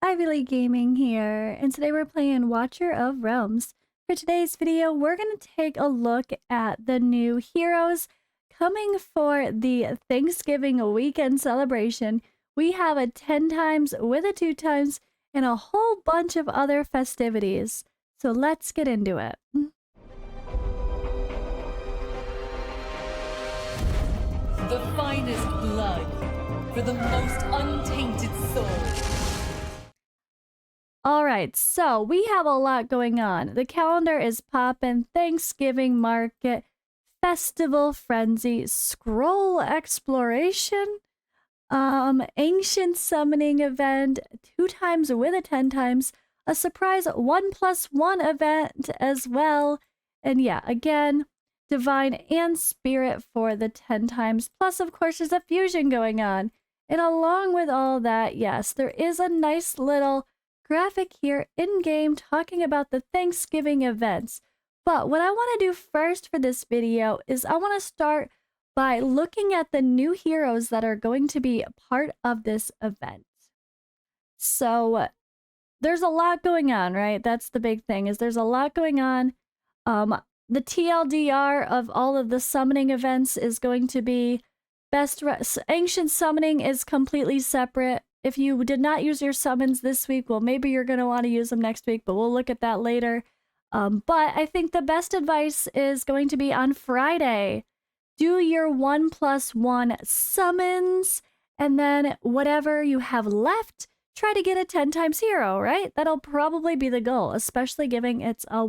Ivy League Gaming here, and today we're playing Watcher of Realms. For today's video, we're going to take a look at the new heroes coming for the Thanksgiving weekend celebration. We have a 10 times with a 2 times and a whole bunch of other festivities. So let's get into it. The finest blood for the most untainted soul. Alright, so we have a lot going on. The calendar is poppin', Thanksgiving market, festival frenzy, scroll exploration, ancient summoning event, 2 times with a 10 times, a surprise 1+1 event as well, and yeah, again, divine and spirit for the 10 times, plus of course there's a fusion going on. And along with all that, yes, there is a nice little graphic here in-game talking about the Thanksgiving events. But what I want to do first for this video is I want to start by looking at the new heroes that are going to be part of this event. So there's a lot going on, right? That's the big thing, is there's a lot going on. The TLDR of all of the summoning events is going to be Ancient Summoning is completely separate. If you did not use your summons this week, well, maybe you're going to want to use them next week, but we'll look at that later. But I think the best advice is going to be on Friday. Do your 1+1 summons, and then whatever you have left, try to get a 10 times hero, right? That'll probably be the goal, especially given it's a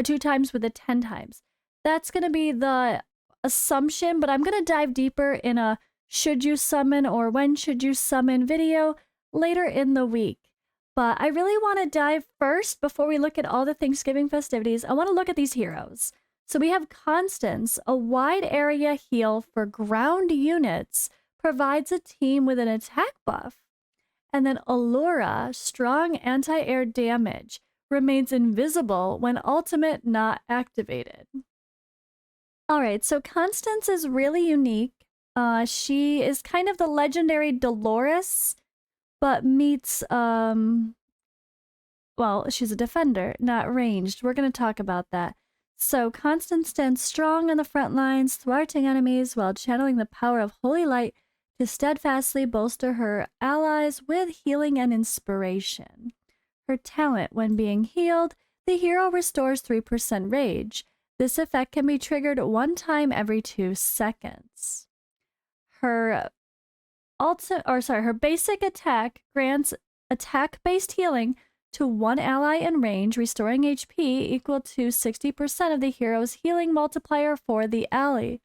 2 times with a 10 times. That's going to be the assumption, but I'm going to dive deeper in a should you summon or when should you summon video later in the week. But I really want to dive first, before we look at all the Thanksgiving festivities, I want to look at these heroes. So we have Constance, a wide area heal for ground units, provides a team with an attack buff. And then Alaura, strong anti-air damage, remains invisible when ultimate not activated. Alright, so Constance is really unique. She is kind of the legendary Dolores, but meets, well, she's a defender, not ranged. We're going to talk about that. So Constance stands strong on the front lines, thwarting enemies while channeling the power of Holy Light to steadfastly bolster her allies with healing and inspiration. Her talent: when being healed, the hero restores 3% rage. This effect can be triggered 1 time every 2 seconds. Her basic attack grants attack-based healing to 1 ally in range, restoring HP equal to 60% of the hero's healing multiplier for the ally.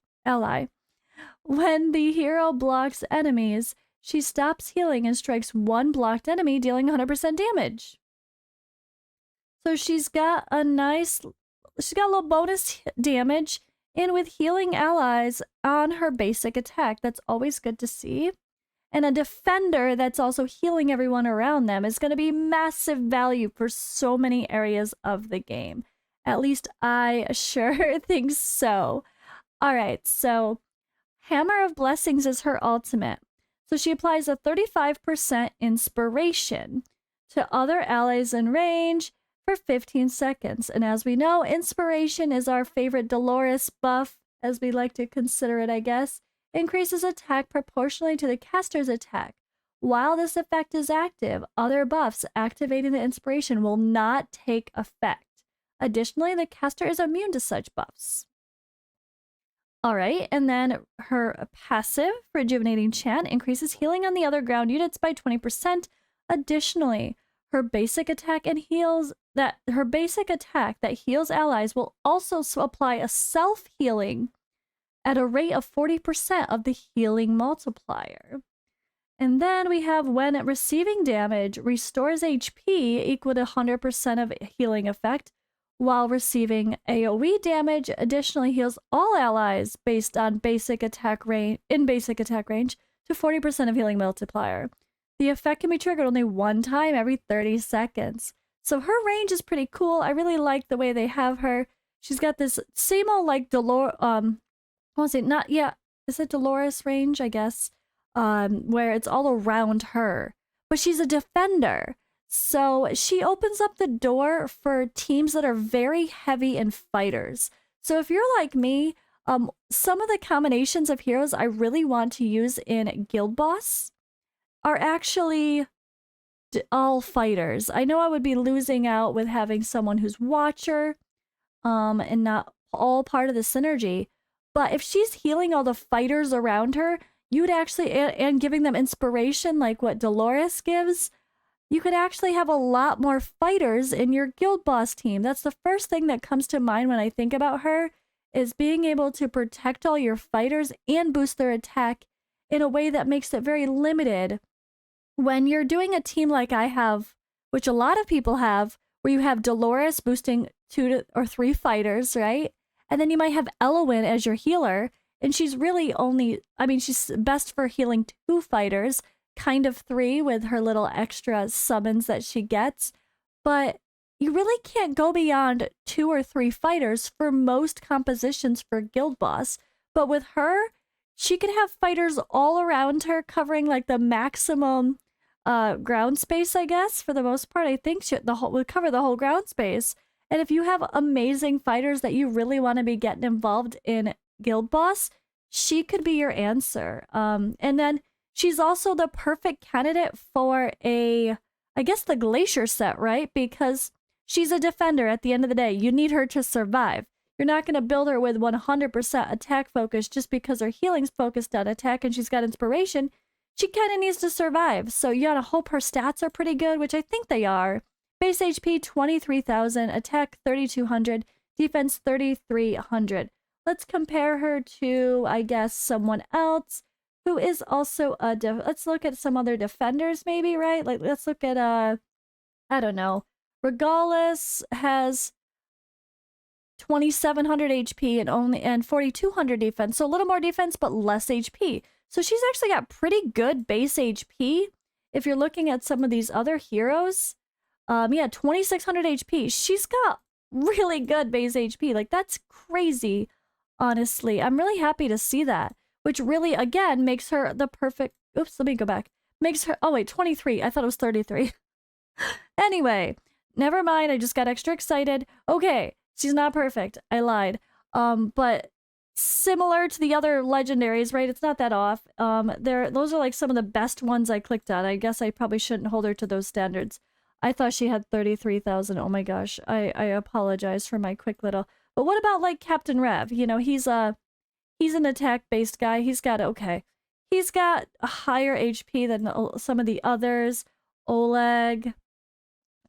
When the hero blocks enemies, she stops healing and strikes 1 blocked enemy, dealing 100% damage. So she's got a little bonus damage, and with healing allies on her basic attack, that's always good to see. And a defender that's also healing everyone around them is going to be massive value for so many areas of the game. At least I sure think so. Alright, so Hammer of Blessings is her ultimate. So she applies a 35% inspiration to other allies in range for 15 seconds. And as we know, inspiration is our favorite Dolores buff, as we like to consider it, I guess. Increases attack proportionally to the caster's attack. While this effect is active, other buffs activating the inspiration will not take effect. Additionally, the caster is immune to such buffs. Alright, and then her passive, Rejuvenating Chant, increases healing on the other ground units by 20%. Additionally, her basic attack that heals allies will also apply a self-healing at a rate of 40% of the healing multiplier. And then we have when receiving damage, restores HP equal to 100% of healing effect, while receiving AoE damage, additionally heals all allies based on basic attack range to 40% of healing multiplier. The effect can be triggered only 1 time every 30 seconds. So her range is pretty cool. I really like the way they have her. She's got this same old like is it Dolores range, I guess, where it's all around her. but she's a defender. So she opens up the door for teams that are very heavy in fighters. So if you're like me, some of the combinations of heroes I really want to use in Guild Boss are actually all fighters. I know I would be losing out with having someone who's Watcher, and not all part of the synergy. But if she's healing all the fighters around her, you'd actually, and giving them inspiration like what Dolores gives, you could actually have a lot more fighters in your guild boss team. That's the first thing that comes to mind when I think about her, is being able to protect all your fighters and boost their attack in a way that makes it very limited. When you're doing a team like I have, which a lot of people have, where you have Dolores boosting 2 or 3 fighters, right? And then you might have Elowin as your healer, and she's really only, I mean, she's best for healing 2 fighters, kind of 3 with her little extra summons that she gets. But you really can't go beyond 2 or 3 fighters for most compositions for Guild Boss. But with her, she could have fighters all around her covering like the maximum ground space, I guess, for the most part. I think would cover the whole ground space. And if you have amazing fighters that you really want to be getting involved in Guild Boss, she could be your answer. And then she's also the perfect candidate for I guess the Glacier set, right? Because she's a defender at the end of the day. You need her to survive. You're not going to build her with 100% attack focus just because her healing's focused on attack and she's got inspiration. She kind of needs to survive. So you gotta hope her stats are pretty good, which I think they are. Base HP 23,000, attack 3,200, defense 3,300. Let's compare her to, I guess, someone else who is also let's look at some other defenders maybe, right? Like let's look at I don't know. Regalis has 2,700 HP and 4,200 defense. So a little more defense, but less HP. So she's actually got pretty good base HP. If you're looking at some of these other heroes, yeah, 2,600 HP. She's got really good base HP. Like that's crazy, honestly. I'm really happy to see that, which really, again, makes her the perfect, oops, let me go back. Makes her, oh wait, 23. I thought it was 33. Anyway, never mind. I just got extra excited. Okay, she's not perfect. I lied. But similar to the other legendaries, right? It's not that off. Those are like some of the best ones I clicked on. I guess I probably shouldn't hold her to those standards. I thought she had 33,000. Oh my gosh. I apologize for my quick little. But what about like Captain Rev? You know, he's an attack-based guy. He's got a higher HP than some of the others. Oleg,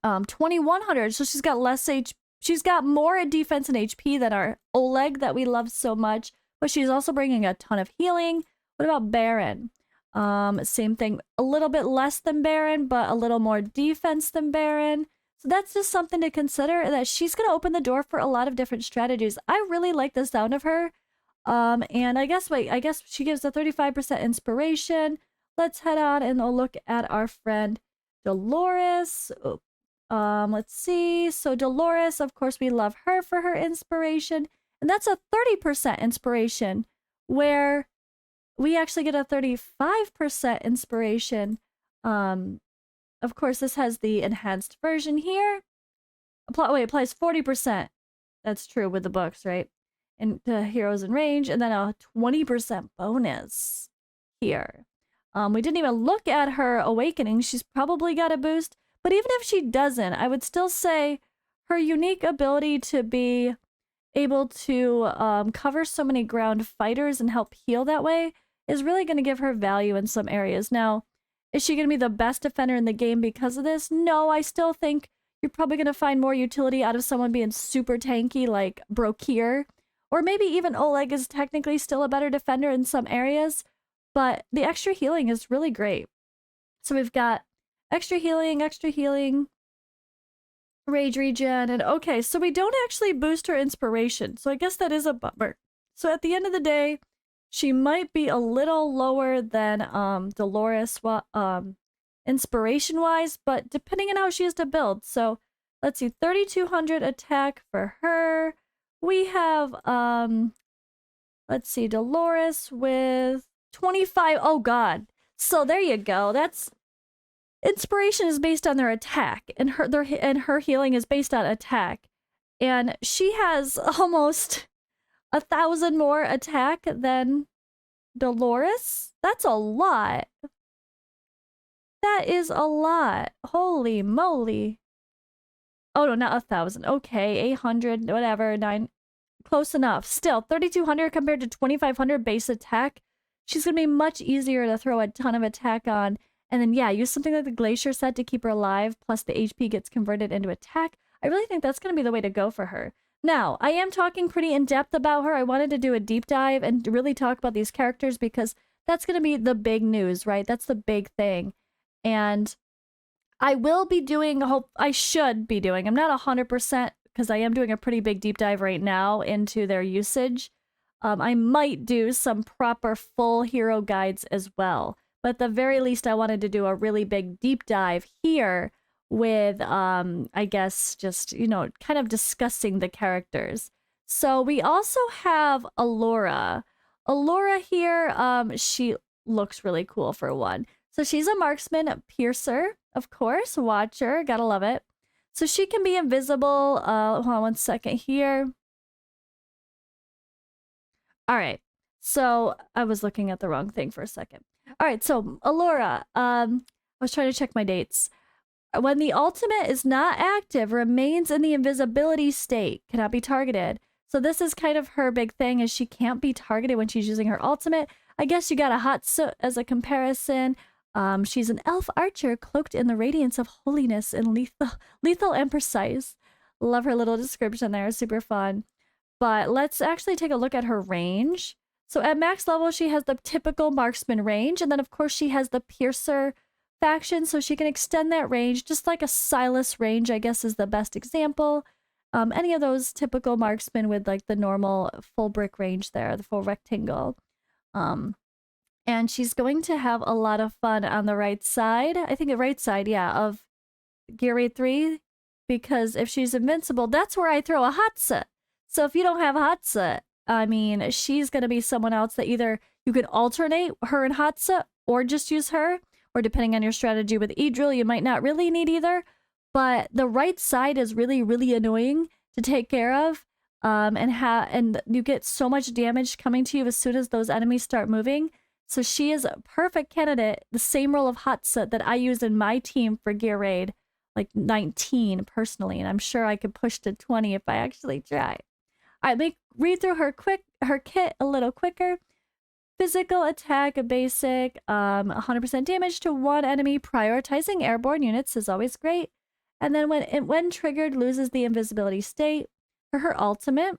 2,100. So she's got less HP. She's got more defense and HP than our Oleg that we love so much, but she's also bringing a ton of healing. What about Baron? Same thing, a little bit less than Baron, but a little more defense than Baron. So that's just something to consider, that she's going to open the door for a lot of different strategies. I really like the sound of her. And I guess she gives a 35% inspiration. Let's head on and we'll look at our friend Dolores. Let's see. So Dolores, of course, we love her for her inspiration. And that's a 30% inspiration, where we actually get a 35% inspiration. Of course, this has the enhanced version here. Applies 40%. That's true with the books, right? And to heroes in range, and then a 20% bonus here. We didn't even look at her awakening. She's probably got a boost. But even if she doesn't, I would still say her unique ability to be able to cover so many ground fighters and help heal that way is really going to give her value in some areas. Now, is she going to be the best defender in the game because of this? No, I still think you're probably going to find more utility out of someone being super tanky like Brokir. Or maybe even Oleg is technically still a better defender in some areas. But the extra healing is really great. So we've got extra healing, rage regen, and okay, so we don't actually boost her inspiration. So I guess that is a bummer. So at the end of the day, she might be a little lower than Dolores inspiration-wise, but depending on how she is to build. So let's see, 3,200 attack for her. We have, let's see, Dolores with 25. Oh, God. So there you go. That's inspiration is based on their attack, and her healing is based on attack. And she has almost 1,000 more attack than Dolores. That's a lot. That is a lot. Holy moly. Oh no, not 1,000. Okay, 800, whatever, 9. Close enough. Still, 3,200 compared to 2,500 base attack. She's going to be much easier to throw a ton of attack on. And then, yeah, use something like the Glacier set to keep her alive, plus the HP gets converted into attack. I really think that's going to be the way to go for her. Now, I am talking pretty in-depth about her. I wanted to do a deep dive and really talk about these characters because that's going to be the big news, right? That's the big thing. And I will be doing, I should be doing, I'm not 100% because I am doing a pretty big deep dive right now into their usage. I might do some proper full hero guides as well. But at the very least, I wanted to do a really big deep dive here with, I guess, just, you know, kind of discussing the characters. So we also have Alaura. Alaura here, she looks really cool for one. So she's a marksman, a piercer, of course, watcher, gotta love it. So she can be invisible. Hold on one second here. All right. So I was looking at the wrong thing for a second. All right. So Alaura, I was trying to check my dates. When the ultimate is not active, remains in the invisibility state, cannot be targeted. So this is kind of her big thing, is she can't be targeted when she's using her ultimate. I guess you got a hot soot as a comparison. She's an elf archer cloaked in the radiance of holiness and lethal and precise. Love her little description there, super fun. But let's actually take a look at her range. So at max level, she has the typical marksman range, and then of course she has the piercer faction, so she can extend that range, just like a Silas range, I guess, is the best example. Any of those typical marksmen with like the normal full brick range there, the full rectangle. And she's going to have a lot of fun on the right side. I think the right side, yeah, of Gear Raid 3. Because if she's invincible, that's where I throw a hot set. So if you don't have hot set, I mean, she's going to be someone else that either you could alternate her and hot set or just use her. Or depending on your strategy with Idril, you might not really need either. But the right side is really, really annoying to take care of. And you get so much damage coming to you as soon as those enemies start moving. So she is a perfect candidate, the same role of hot set that I use in my team for Gear Raid, like 19 personally, and I'm sure I could push to 20 if I actually try. All right, let me read through her kit a little quicker. Physical attack, a basic, 100% damage to one enemy. Prioritizing airborne units is always great. And then when triggered, loses the invisibility state. For her ultimate,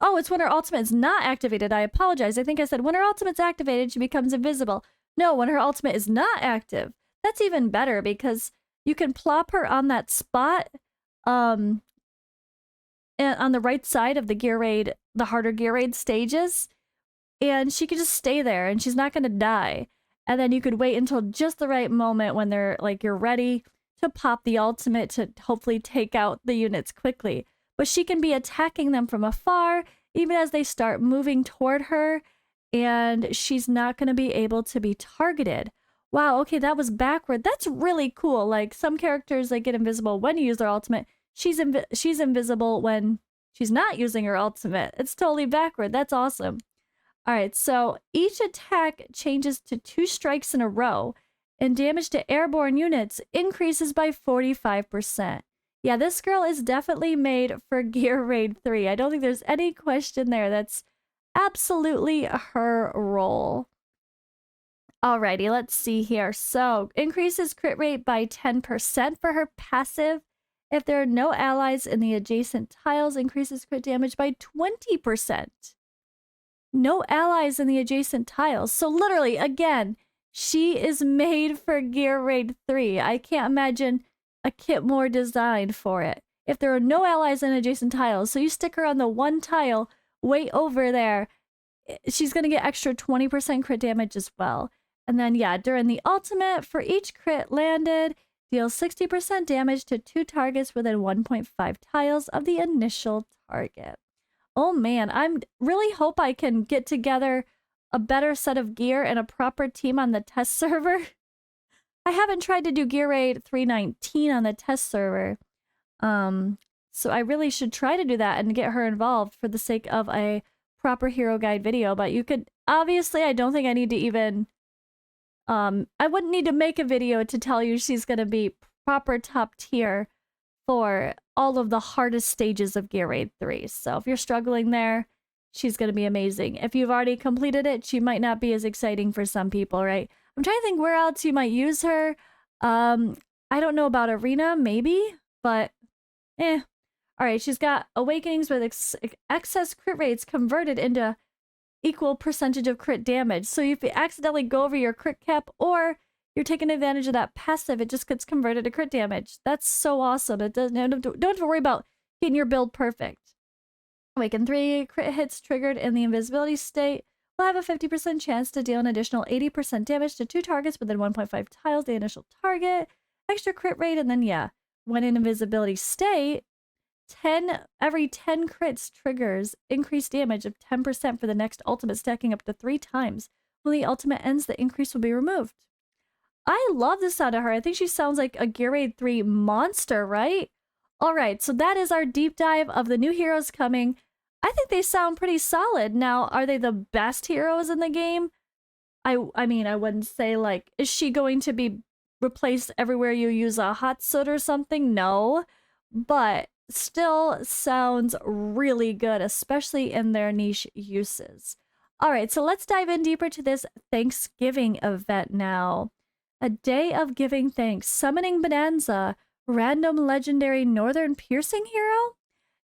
oh, it's when her ultimate is not activated. I apologize. I think I said when her ultimate's activated, she becomes invisible. No, when her ultimate is not active. That's even better because you can plop her on that spot and on the right side of the Gear Raid, the harder Gear Raid stages, and she could just stay there and she's not going to die. And then you could wait until just the right moment when they're like, you're ready to pop the ultimate to hopefully take out the units quickly. But she can be attacking them from afar, even as they start moving toward her, and she's not going to be able to be targeted. Wow, okay, that was backward. That's really cool. Like, some characters, they get invisible when you use their ultimate. She's invisible when she's not using her ultimate. It's totally backward. That's awesome. All right, so each attack changes to 2 strikes in a row, and damage to airborne units increases by 45%. Yeah, this girl is definitely made for Gear Raid 3. I don't think there's any question there. That's absolutely her role. Alrighty, let's see here. So, increases crit rate by 10% for her passive. If there are no allies in the adjacent tiles, increases crit damage by 20%. No allies in the adjacent tiles. So literally, again, she is made for Gear Raid 3. I can't imagine a kit more designed for it. If there are no allies in adjacent tiles, so you stick her on the one tile way over there, she's going to get extra 20% crit damage as well. And then, yeah, during the ultimate, for each crit landed, deals 60% damage to 2 targets within 1.5 tiles of the initial target. Oh man, I really hope I can get together a better set of gear and a proper team on the test server I haven't tried to do Gear Raid 319 on the test server. So I really should try to do that and get her involved for the sake of a proper hero guide video. But you could, obviously, I don't think I need to even, I wouldn't need to make a video to tell you she's going to be proper top tier for all of the hardest stages of Gear Raid 3. So if you're struggling there, she's going to be amazing. If you've already completed it, she might not be as exciting for some people, right? I'm trying to think where else you might use her. I don't know about Arena, maybe, but all right, she's got Awakenings with excess crit rates converted into equal percentage of crit damage. So if you accidentally go over your crit cap or you're taking advantage of that passive, it just gets converted to crit damage. That's so awesome. It doesn't don't have to worry about getting your build perfect. Awaken 3 crit hits triggered in the invisibility state will have a 50% chance to deal an additional 80% damage to 2 targets within 1.5 tiles the initial target. Extra crit rate, and then when in invisibility state, every 10 crits triggers increased damage of 10% for the next ultimate, stacking up to 3 times. When the ultimate ends, the increase will be removed. I love the sound of her. I think she sounds like a Gear Raid 3 monster, right? All right, so that is our deep dive of the new heroes coming. I think they sound pretty solid. Now, are they the best heroes in the game? I mean, I wouldn't say, like, is she going to be replaced everywhere you use a hot soot or something? No, but still sounds really good, especially in their niche uses. All right, so let's dive in deeper to this Thanksgiving event now. A day of giving thanks, summoning bonanza, random legendary northern piercing hero,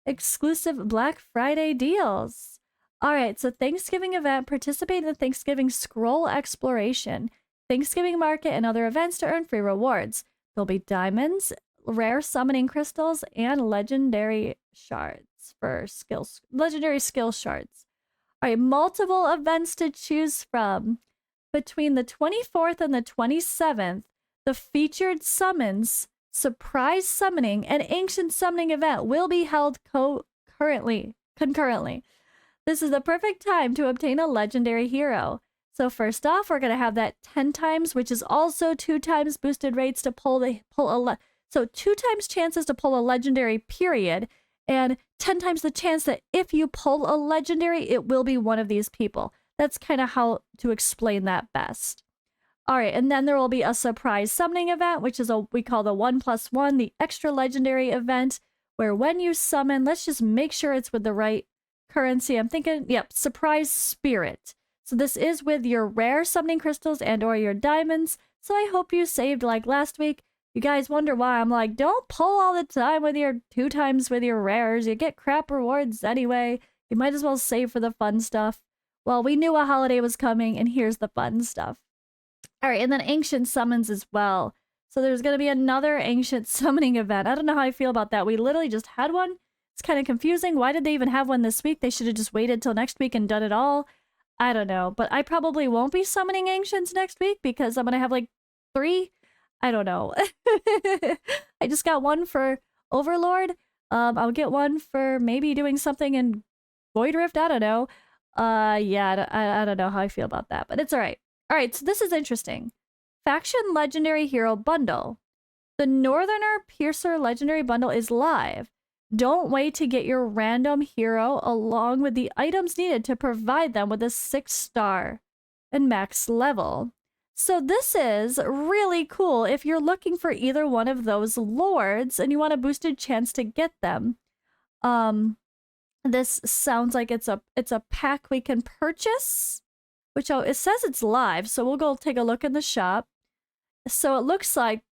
exclusive Black Friday deals. All right, so Thanksgiving event, participate in the Thanksgiving scroll exploration, Thanksgiving market, and other events to earn free rewards. There'll be diamonds, rare summoning crystals, and legendary shards for skills, legendary skill shards. All right, multiple events to choose from. Between the 24th and the 27th, the featured summons, surprise summoning, and ancient summoning event will be held concurrently. This is the perfect time to obtain a legendary hero. So first off, we're going to have that 10 times, which is also 2 times boosted rates to so 2 times chances to pull a legendary period, and 10 times the chance that if you pull a legendary, it will be one of these people. That's kind of how to explain that best. All right, and then there will be a surprise summoning event, which is we call the 1+1, the extra legendary event, where when you summon, let's just make sure it's with the right currency. I'm thinking, yep, surprise spirit. So this is with your rare summoning crystals and or your diamonds. So I hope you saved like last week. You guys wonder why I'm like, don't pull all the time with your 2 times with your rares. You get crap rewards anyway. You might as well save for the fun stuff. Well, we knew a holiday was coming, and here's the fun stuff. All right, and then ancient summons as well. So there's going to be another ancient summoning event. I don't know how I feel about that. We literally just had one. It's kind of confusing. Why did they even have one this week? They should have just waited till next week and done it all. I don't know, but I probably won't be summoning ancients next week because I'm going to have like 3. I don't know. I just got one for Overlord. I'll get one for maybe doing something in Void Rift. I don't know. Yeah, I don't know how I feel about that, but it's all right. All right, so this is interesting. Faction Legendary Hero Bundle. The Northerner Piercer Legendary Bundle is live. Don't wait to get your random hero along with the items needed to provide them with a 6-star and max level. So this is really cool if you're looking for either one of those lords and you want a boosted chance to get them. This sounds like it's a pack we can purchase, which it says it's live, so we'll go take a look in the shop. So it looks like,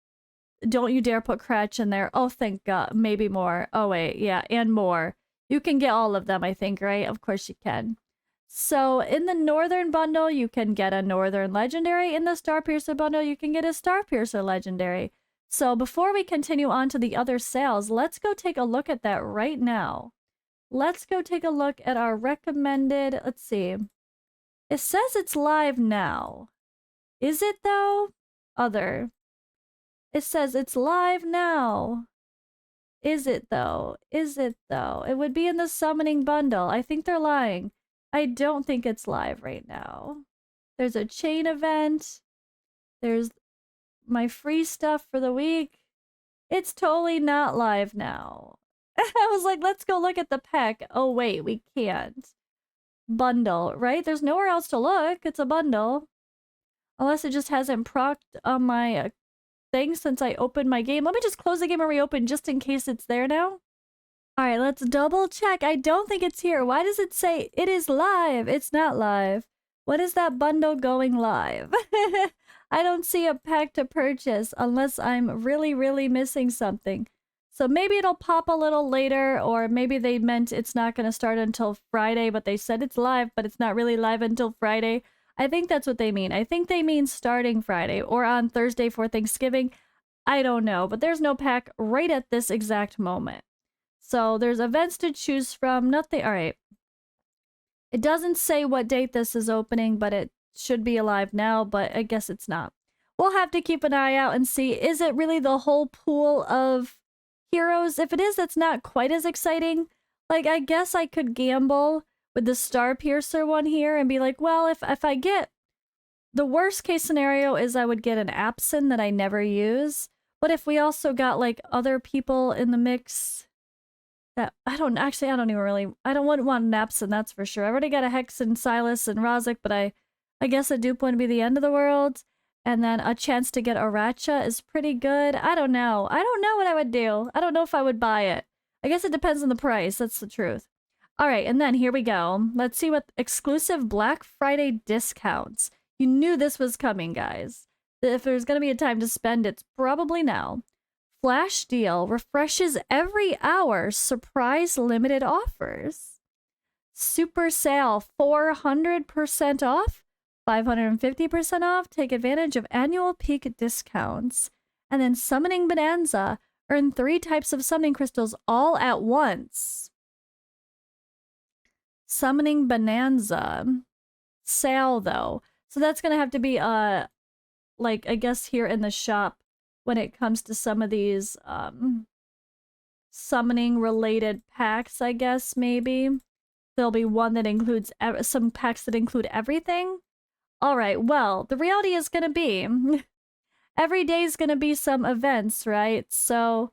don't you dare put Cratch in there. Oh, thank God. Maybe more. Oh, wait. Yeah, and more. You can get all of them, I think, right? Of course you can. So in the Northern bundle, you can get a Northern Legendary. In the Starpiercer bundle, you can get a Starpiercer Legendary. So before we continue on to the other sales, let's go take a look at that right now. Let's go take a look at our recommended. Let's see. It says it's live now. Is it though? Other. It says it's live now. Is it though? Is it though? It would be in the summoning bundle. I think they're lying. I don't think it's live right now. There's a chain event. There's my free stuff for the week. It's totally not live now. I was like, let's go look at the pack. Oh, wait, we can't. Bundle, right? There's nowhere else to look. It's a bundle. Unless it just hasn't procced on my thing since I opened my game. Let me just close the game and reopen just in case it's there now. All right, let's double check. I don't think it's here. Why does it say it is live? It's not live. What is that bundle going live? I don't see a pack to purchase unless I'm really, really missing something. So maybe it'll pop a little later, or maybe they meant it's not going to start until Friday, but they said it's live, but it's not really live until Friday. I think that's what they mean. I think they mean starting Friday or on Thursday for Thanksgiving. I don't know, but there's no pack right at this exact moment. So there's events to choose from. Nothing. All right. It doesn't say what date this is opening, but it should be alive now, but I guess it's not. We'll have to keep an eye out and see, is it really the whole pool of heroes? If it is, that's not quite as exciting. Like, I guess I could gamble with the Star Piercer one here and be like, well, if I get... The worst case scenario is I would get an Absinthe that I never use. But if we also got, like, other people in the mix... That I don't want an Absinthe, that's for sure. I already got a Hex and Silas and Rozek, but I guess a dupe wouldn't be the end of the world. And then a chance to get Aracha is pretty good. I don't know. I don't know what I would do. I don't know if I would buy it. I guess it depends on the price. That's the truth. All right, and then here we go. Let's see what exclusive Black Friday discounts. You knew this was coming, guys. If there's going to be a time to spend, it's probably now. Flash deal refreshes every hour. Surprise limited offers. Super sale 400% off, 550% off. Take advantage of annual peak discounts. And then Summoning Bonanza. Earn 3 types of summoning crystals all at once. Summoning Bonanza. Sale though. So that's going to have to be like I guess here in the shop. When it comes to some of these summoning related packs, I guess maybe there'll be one that includes some packs that include everything. All right, well, the reality is going to be every day is going to be some events, right? So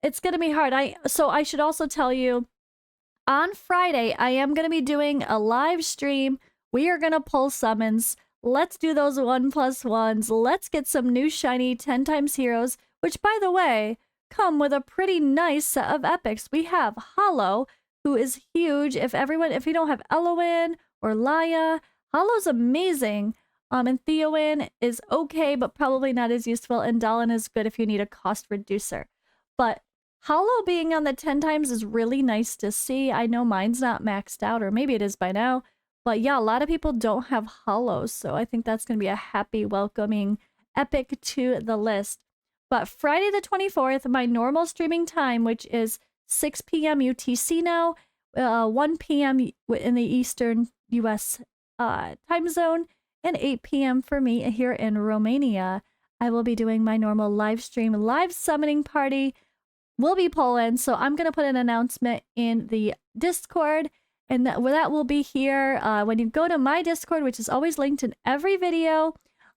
it's going to be hard. So I should also tell you on Friday, I am going to be doing a live stream. We are going to pull summons. Let's do those 1+1s. Let's get some new shiny 10 times heroes, which, by the way, come with a pretty nice set of epics. We have Hollow, who is huge. If you don't have Eloin or Laya, Hollow's amazing. And Theoin is okay, but probably not as useful. And Dalin is good if you need a cost reducer. But Hollow being on the 10 times is really nice to see. I know mine's not maxed out, or maybe it is by now. But yeah, a lot of people don't have Hollows, so I think that's going to be a happy, welcoming epic to the list. But Friday the 24th, my normal streaming time, which is 6 p.m. UTC now, 1 p.m. in the Eastern US time zone, and 8 p.m. for me here in Romania. I will be doing my normal live stream, live summoning party. We'll be pulling, so I'm going to put an announcement in the Discord. And that will be here when you go to my Discord, which is always linked in every video.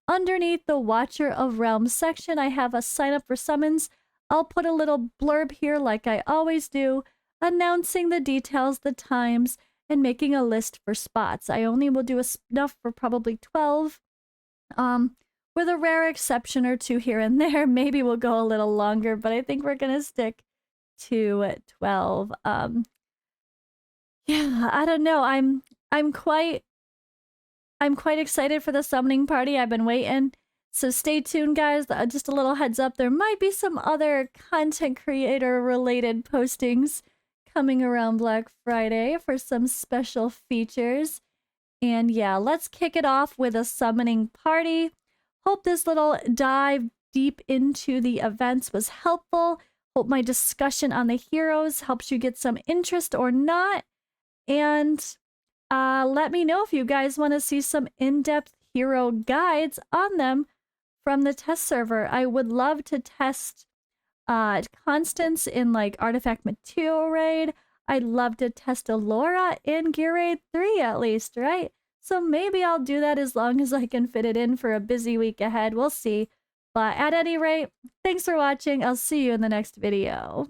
Underneath the Watcher of Realms section, I have a sign up for summons. I'll put a little blurb here like I always do, announcing the details, the times, and making a list for spots. I only will do enough for probably 12. With a rare exception or 2 here and there. Maybe we'll go a little longer, but I think we're going to stick to 12. Yeah, I don't know. I'm quite excited for the summoning party. I've been waiting. So stay tuned, guys. Just a little heads up, there might be some other content creator related postings coming around Black Friday for some special features. And yeah, let's kick it off with a summoning party. Hope this little dive deep into the events was helpful. Hope my discussion on the heroes helps you get some interest or not. And let me know if you guys want to see some in-depth hero guides on them from the test server. I would love to test Constance in like Artifact Material Raid. I'd love to test Alaura in Gear Raid 3 at least, right? So maybe I'll do that as long as I can fit it in for a busy week ahead. We'll see. But at any rate, thanks for watching. I'll see you in the next video.